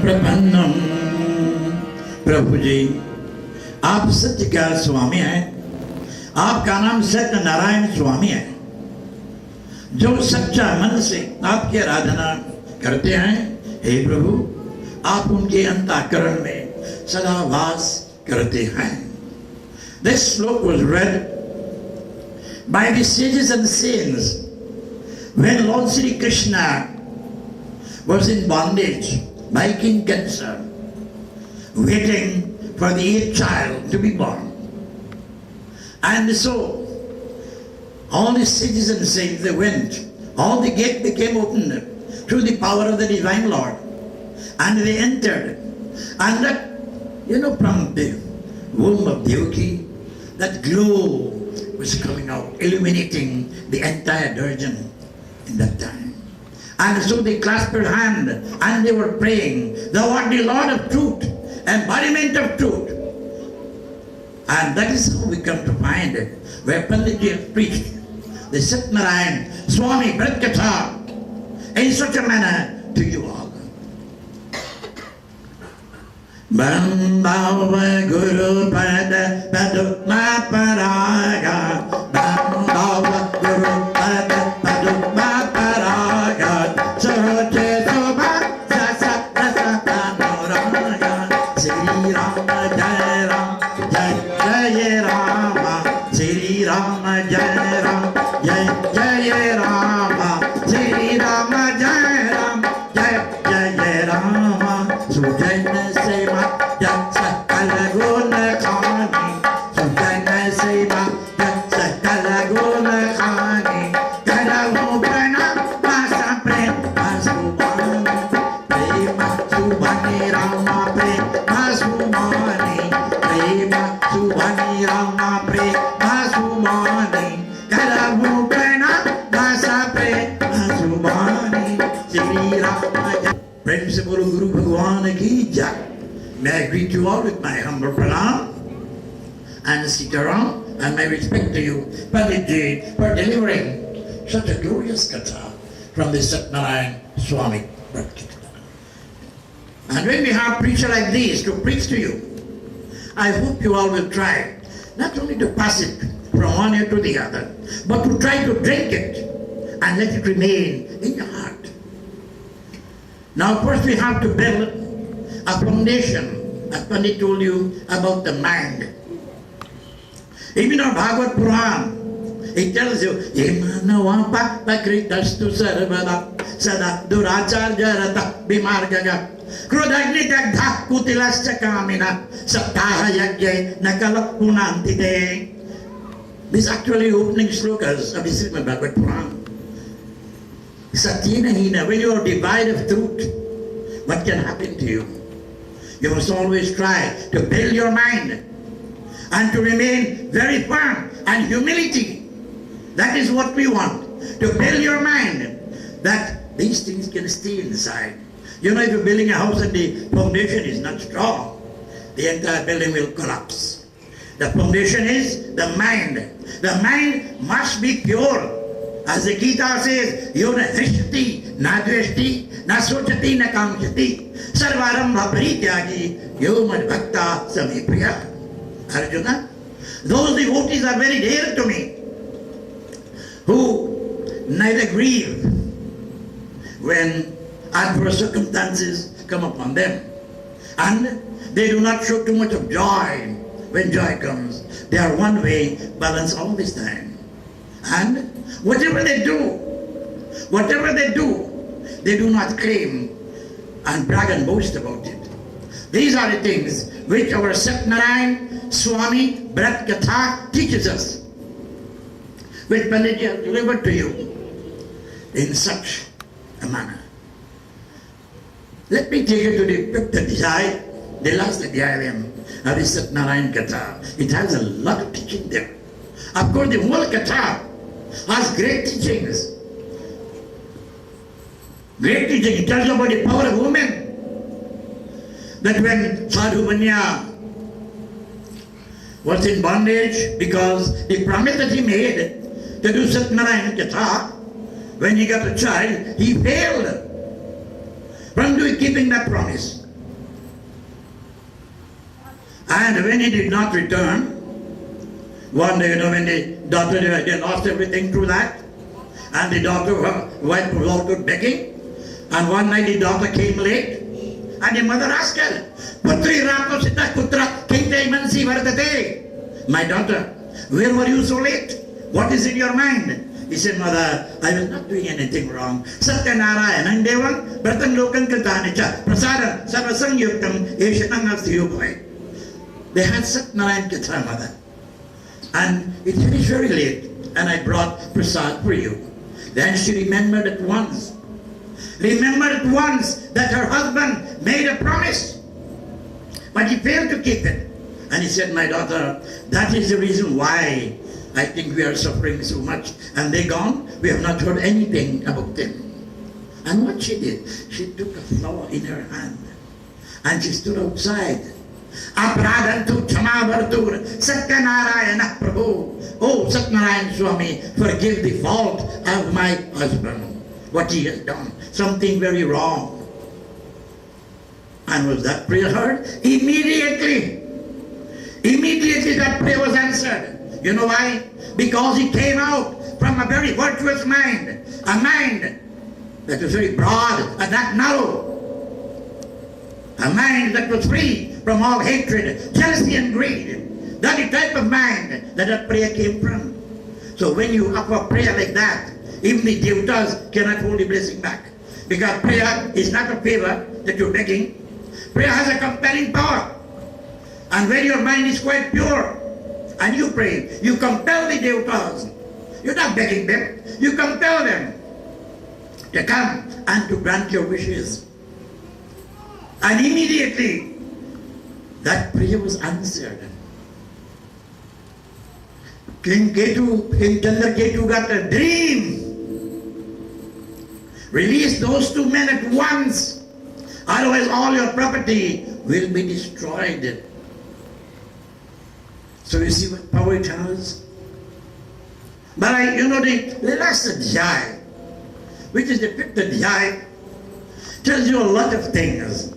प्रपन्नम। प्रभु जी, आप सत्य का स्वामी हैं, आपका नाम सत्यनारायण स्वामी है। जो सच्चा मन से आपकी आराधना करते हैं, हे प्रभु, आप उनके अंतःकरण में सदा वास करते हैं। This sloka was read by the sages and saints when Lord Sri Krishna was in bondage by King Kansa, waiting for the 8th child to be born. And so, all the sages and saints, they went, all the gates became opened through the power of the divine Lord, and they entered. And that, from the womb of Devaki, that glow was coming out, illuminating the entire Durjan in that time. And so they clasped their hand and they were praying, "Thou art the Lord of truth, embodiment of truth." And that is how we come to find it, where Panditji has preached the Satynarine Swami Brat Katha in such a manner to you all. Bandhava Guru Pada Padma Paraga, Bandhava Guru Pada Padma Paraga, Soche Soba Sasa Rasa Panoraga, Sri Rama Jai Ram, Jai Jai Rama, Sri Rama Jai Ram, Jai Jai Rama, Sri Rama Jai Ram, Jai Jai Rama, Sujana Seva Jatsa Kalaguna Khani, Sujana Seva Jatsa Kalaguna Khani, Kalaguna Masa Prema Subhani, Prema Subhani Rama Prema Subhani, Prema Subhani Rama Prema Subhani, Kalaguna Masa Prema Subhani, Sri Rama. Friends, Guru Bhagwan ki jai. May I greet you all with my humble pranam and sitaram and my respect to you, Panditji, for delivering such a glorious katha from the Satynarine Swami. And when we have preacher like this to preach to you, I hope you all will try not only to pass it from one ear to the other, but to try to drink it and let it remain in your heart. Now first we have to build a foundation, as Pandit told you about the mind. Even our Bhagavad Puran, it tells you, Yemanava Pakritastu Sarvada Sada Duracharja Rata Bimargaga Krudagni Dagdha Kutilascha Kamina Saptaha Yagya Nakala Punantite. These actually opening slokas of the Srimad Bhagavad Puran. Satynarine, when you are devoid of truth, what can happen to you? You must always try to build your mind and to remain very firm and humility. That is what we want, to build your mind that these things can stay inside. If you're building a house and the foundation is not strong, the entire building will collapse. The foundation is the mind. The mind must be pure. As the Gita says, Yona Hrishti, na Dveshti, na Sochati, na Kamchati, Sarvarambha Parityagi, Yomad Bhakta Samipriya. Arjuna, those devotees are very dear to me, who neither grieve when adverse circumstances come upon them, and they do not show too much of joy when joy comes. They are one way balanced all this time. And whatever they do, they do not claim and brag and boast about it. These are the things which our Satynarine Swami Brat Katha teaches us, which Panditji has delivered to you in such a manner. Let me take you to the fifth adhyay, the last adhyay of the Satynarine Katha. It has a lot of teaching there. Of course, the whole Katha has great teachings. Great teaching. It tells you about the power of women. That when Sadhu Manya was in bondage because the promise that he made to do Satynarine Katha, when he got a child, he failed from keeping that promise. And when he did not return, one day, when the daughter, they lost everything through that, and the daughter, her wife was also begging, and one night the daughter came late, and the mother asked her, Putri Rato Sita Putra Kinte Mansi Vardate. My daughter, where were you so late? What is in your mind? He said, Mother, I was not doing anything wrong. Satynarine ang Dewan, Bertang Lokan Katanicha, Prasadam, Sarasang Yukam, Eshanang of the Yuboy. They had Satynarine Katra, Mother. And it finished very late, and I brought prasad for you. Then she remembered at once that her husband made a promise, but he failed to keep it. And he said, my daughter, that is the reason why I think we are suffering so much. And they gone, we have not heard anything about them. And what she did, she took a flower in her hand, and she stood outside. Apradhantu Chamavartur Satyanarayana Prabhu. Oh, Satyanarayana Swami, forgive the fault of my husband. What he has done, something very wrong. And was that prayer heard? Immediately that prayer was answered. You know why? Because he came out from a very virtuous mind, a mind that was very broad and not narrow, a mind that was free from all hatred, jealousy and greed. That's the type of mind that prayer came from. So when you offer prayer like that, even the devatas cannot hold the blessing back. Because prayer is not a favor that you're begging. Prayer has a compelling power. And when your mind is quite pure, and you pray, you compel the devatas. You're not begging them, you compel them to come and to grant your wishes. And immediately, that prayer was answered. King Chandra Ketu got a dream. Release those two men at once, otherwise all your property will be destroyed. So you see what power it has? But the last adhyay, which is the fifth adhyay, tells you a lot of things.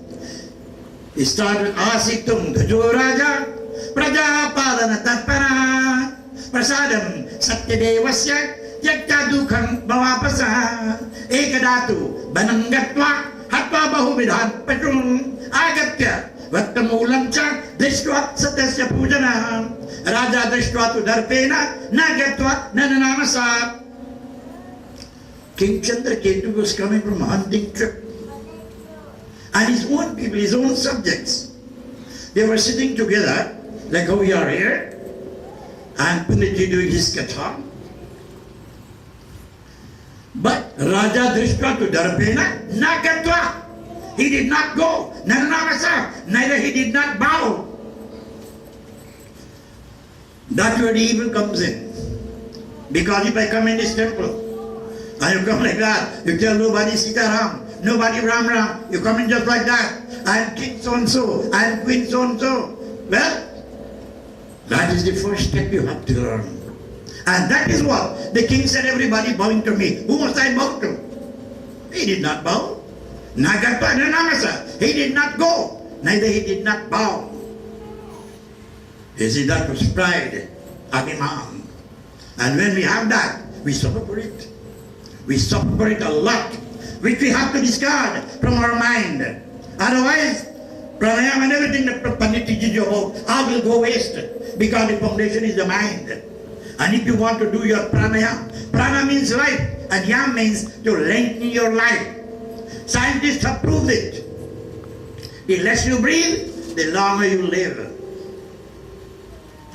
It starts with Asitum Gajo Raja, Praja Padana Tatpara, Prasadam Satyadevasya, Yaktadukham Bhavapasa, Ekadatu, Banangatva, Hatva Bahubidhan Patrum, Agatya, Vattamulam Cha, Drishtva Satasya Pujana, Raja Drishtva tu Darpena, Nagatva, Nananamasa. King Chandra Ketu was coming from a hunting trip. And his own people, his own subjects, they were sitting together, like how we are here, and Panditji doing his katha. But Raja Drishta to Darpena, Nagatva. He did not go. Nananamasa, neither he did not bow. That's where the evil comes in. Because if I come in this temple, and you come like that, you tell nobody Sitaram, nobody Ram Ram, you come in just like that. I am king so-and-so, I am queen so-and-so. Well, that is the first step you have to learn. And that is what the king said, everybody bowing to me. Who must I bow to? He did not bow. Nagatpa Nanamasa, he did not go. Neither he did not bow. You see, that was pride, Abhiman. And when we have that, we suffer for it. We suffer for it a lot, which we have to discard from our mind. Otherwise, pranayama and everything that Pandit teaches you about, all will go waste, because the foundation is the mind. And if you want to do your pranayama, prana means life, and yam means to lengthen your life. Scientists have proved it. The less you breathe, the longer you live.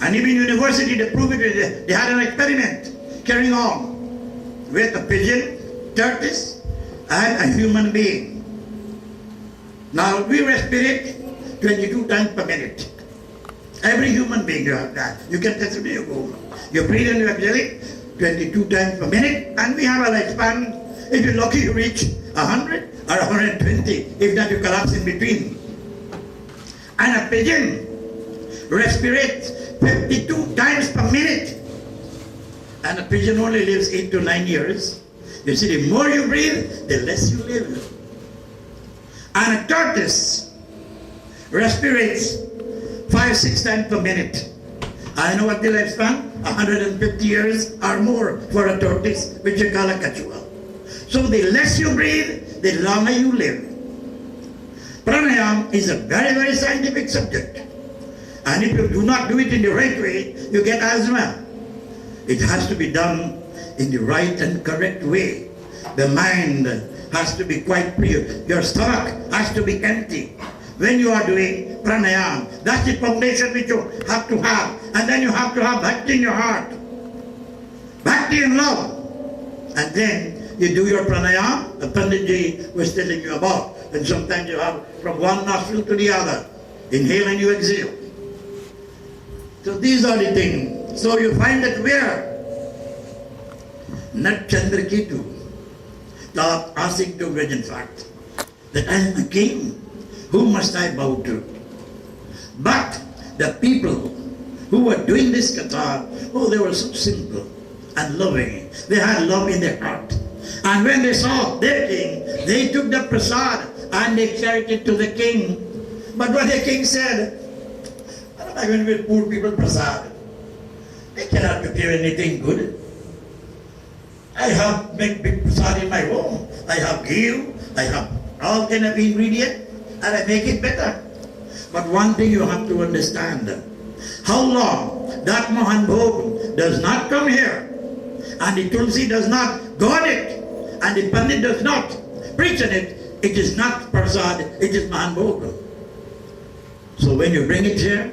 And even university, they proved it. They had an experiment carrying on with a pigeon, tortoise, and a human being. Now we respirate 22 times per minute. Every human being you have that. You can test it, you go. You breathe and you exhale 22 times per minute, and we have a lifespan. If you're lucky, you reach 100 or 120. If not, you collapse in between. And a pigeon respirates 52 times per minute. And a pigeon only lives 8 to 9 years. You see, the more you breathe, the less you live. And a tortoise respirates 5-6 times per minute. I know what the lifespan, 150 years or more for a tortoise, which you call a kachua. So the less you breathe, the longer you live. Pranayama is a very, very scientific subject. And if you do not do it in the right way, you get asthma. It has to be done in the right and correct way. The mind has to be quite pure. Your stomach has to be empty. When you are doing pranayama, that's the foundation which you have to have. And then you have to have bhakti in your heart. Bhakti and love. And then you do your pranayama, the Panditji was telling you about. And sometimes you have from one nostril to the other. Inhale and you exhale. So these are the things. So you find that where? Nat Chandraketu thought, asking to in fact, that I am a king. Who must I bow to? But the people who were doing this katha, oh, they were so simple and loving. They had love in their heart. And when they saw their king, they took the prasad and they carried it to the king. But what the king said, what am I going to give poor people prasad? They cannot prepare anything good. I have make big prasad in my home. I have ghee, I have all kind of ingredient, and I make it better. But one thing you have to understand, how long that Mohan Bhog does not come here, and the Tulsi does not go on it, and the Pandit does not preach on it, it is not prasad, it is Mohan Bhog. So when you bring it here,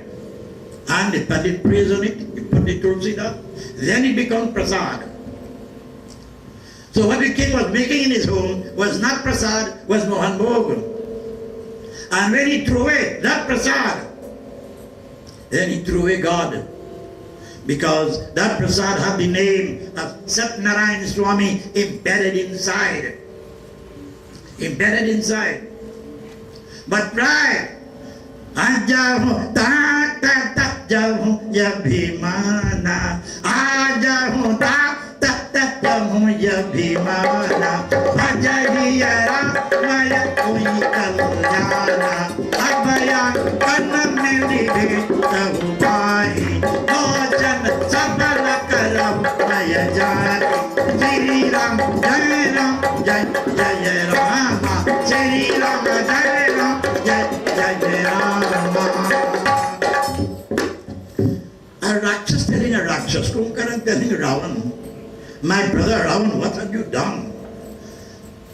and the Pandit prays on it, you put the Tulsi down, then it becomes prasad. So what the king was making in his home was not prasad, was Mohan Bhog. And when he threw away that prasad, then he threw away God. Because that prasad had the name of Satynarine Swami embedded inside. Embedded inside. But pride, Ajahu ta ta ta jahu yabhimana, Ajahu ta ta ta jahu yabhimana, Ajahiyara maya koi kalyana, Abhaya kanameli bhektahu pai, Mojan sabala karam maya jani, Shri Ram Jai Ram Jai Jai Rama, Shri Ram Jai Ram Jai Jai Rama. A Rakshas telling a Rakshas, Kumbhakarna telling Ravan, my brother Ravan, what have you done?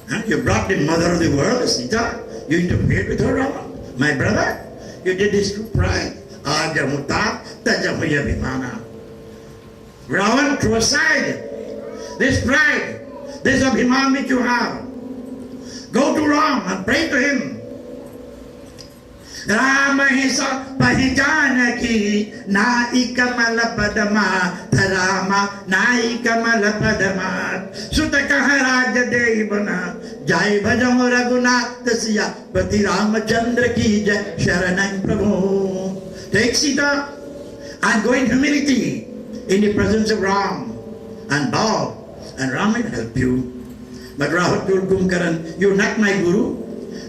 Huh? You brought the mother of the world, Sita, you interfered with her, Ravan. My brother, you did this through pride. Ajamuta tajamaya vimana. Ravan, throw aside this pride, this abhiman which you have. Go to Ram and pray to him. Ramahisa pahijanaki naika malapadama Rama naika malapadama Sutakaharaja Devana Jai Bhajam Raghunatha Pati Ramachandra ki Jai Sharanam Prabhu. Take Sita and go in humility in the presence of Ram and bow, and Ram will help you. But Rahul told Kumbhakarna, you're not my guru.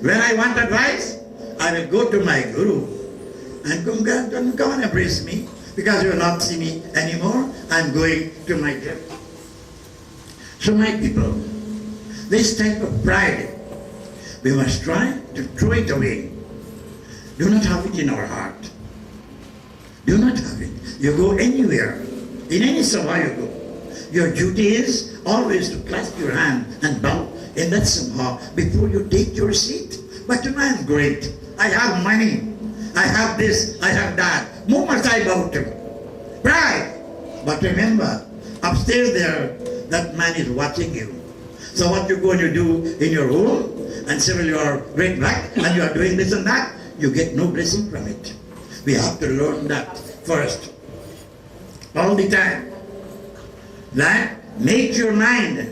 When I want advice, I will go to my guru. And Kumbhakarna doesn't come and embrace me because you will not see me anymore. I'm going to my grave. So my people, this type of pride, we must try to throw it away. Do not have it in our heart. Do not have it. You go anywhere, in any sabha you go. Your duty is always to clasp your hand and bow in that sabha before you take your seat. But you know, I'm great. I have money. I have this. I have that. Who must I bow to? Pride. But remember, upstairs there, that man is watching you. So what you go and you do in your home, and say, well, you are great black, and you are doing this and that, you get no blessing from it. We have to learn that first. All the time. That make your mind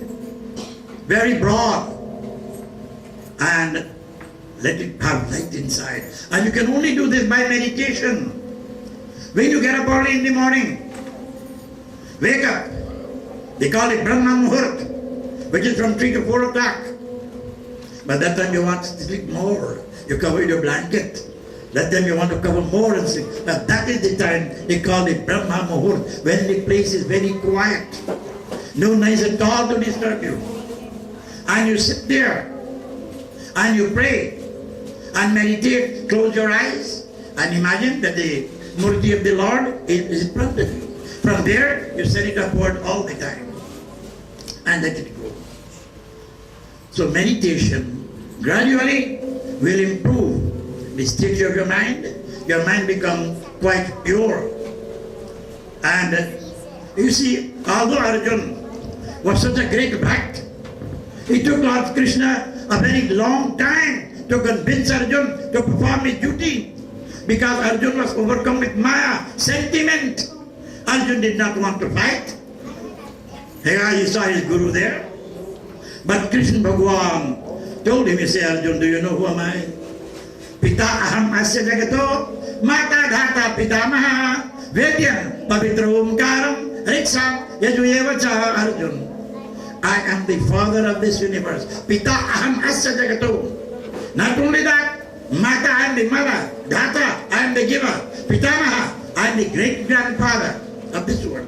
very broad and let it have light inside. And you can only do this by meditation. When you get up early in the morning, wake up. They call it Brahma Muhurt, which is from 3 to 4 o'clock. By that time you want to sleep more. You cover your blanket That time you want to cover more and say, now that is the time they call it Brahma Muhurt, when the place is very quiet. No noise at all to disturb you. And you sit there and you pray and meditate, close your eyes and imagine that the Murti of the Lord is in front of you. From there, you set it upward all the time and let it go. So meditation gradually will improve the state of your mind. Your mind becomes quite pure. And you see, although Arjuna was such a great bhakt, it took Lord Krishna a very long time to convince Arjuna to perform his duty, because Arjuna was overcome with Maya, sentiment. Arjuna did not want to fight. He saw his guru there. But Krishna Bhagwan told him, he said, Arjuna, do you know who am I? Pita aham asya jagato, mata dhata pitamaha, vedyam pavitra omkaram, riksam yajuyevacha Arjuna. I am the father of this universe. Pita aham asya jagato. Not only that, mata, I am the mother. Dhata, I am the giver. Pitamaha, I am the great grandfather of this world.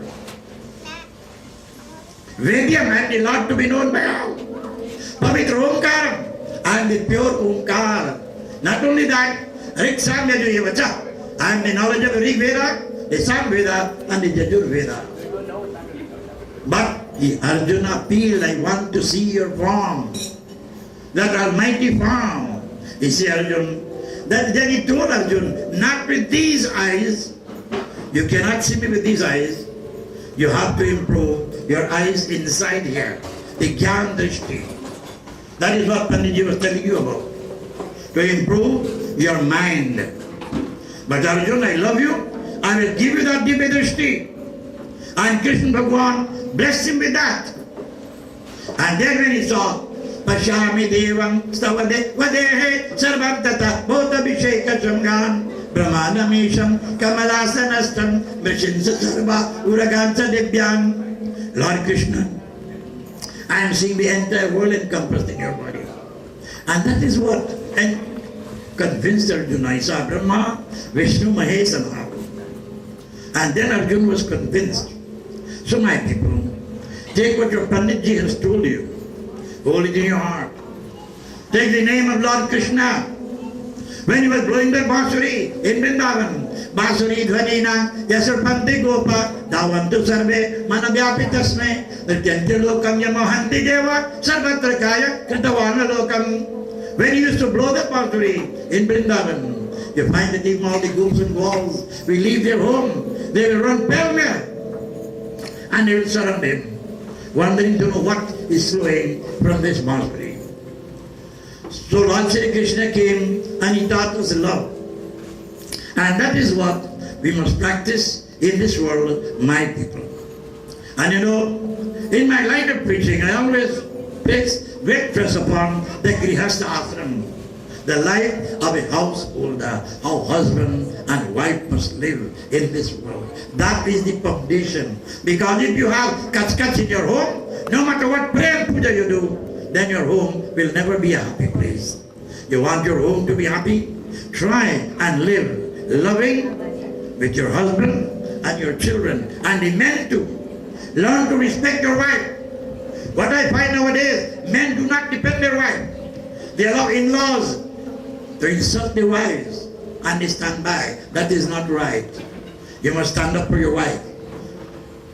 Vedyam, I am the Lord to be known by all. Pavitra omkaram, I am the pure omkar. Not only that, Riksam Yajuyevacha, I am the knowledge of the Rig Veda, the Sam Veda, and the Jajur Veda. But Arjuna appealed, I want to see your form, that almighty form. He said, Arjuna, then he told Arjuna, not with these eyes, you cannot see me with these eyes, you have to improve your eyes inside here, the Gyan Drishti. That is what Panditji was telling you about. To improve your mind. But Arjuna, I love you, I will give you that Divya Drishti. And Krishna Bhagwan blessed him with that. And then when he saw, Pashami Devam Stavade Vadehe Sarvam Tata Bhota Visheka Samgan Brahmanamisham Kamalasanastam Vrishinsa Sarva Uragansa Divyam. Lord Krishna, I am seeing the entire world encompassed in your body. And that is what convinced Arjuna. He saw Brahma, Vishnu, Mahesana. And then Arjuna was convinced. So my people, take what your Panditji has told you, hold it in your heart. Take the name of Lord Krishna. When he was blowing the Bansuri in Vrindavan, Bansuri Dhvanina, Yasarpanti Gopa, Davantu Sarve, Manabhyapitasme, Nrityanti Lokam Yamohanti Deva, Sarvatrakaya, Kritavana Lokam. When he used to blow the Bansuri in Vrindavan, you find that even all the ghouls and walls will leave their home. They will run pell-mell and they will surround him, wondering to know what is flowing from this Bansuri. So Lord Shri Krishna came and he taught us love. And that is what we must practice in this world, my people. And you know, in my line of preaching, I always place great stress upon the Grihastha Ashram, the life of a householder, how husband and wife must live in this world. That is the foundation. Because if you have kach-kach in your home, no matter what prayer and puja you do, then your home will never be a happy place. You want your home to be happy? Try and live loving with your husband and your children, and the men too. Learn to respect your wife. What I find nowadays, men do not defend their wife. They allow in-laws to insult their wives and they stand by. That is not right. You must stand up for your wife.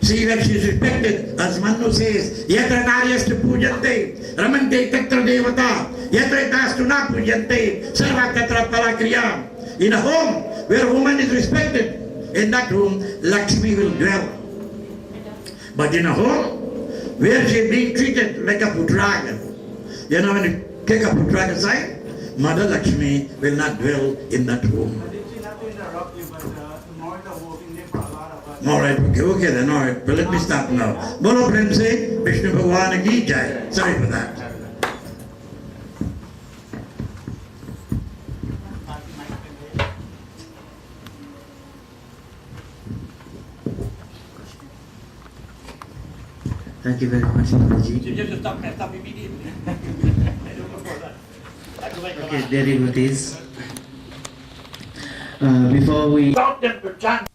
See that she is respected. As Manu says, Yatra naryastu pujante, ramante tatra devata, yatra itastu na pujante, sarva tatra palakriya. In a home where a woman is respected, in that home, Lakshmi will dwell. But in a home where she is being treated like a putraga, you know, when you take a putraga aside, Mother Lakshmi will not dwell in that home. Alright, okay then, alright, but let me stop now. Bolo Prem se, Vishnu Bhagwan ki jai. Sorry for that. Thank you very much, Prabhuji. You just stop immediately. Okay, dear devotees, Before we Taught them to chant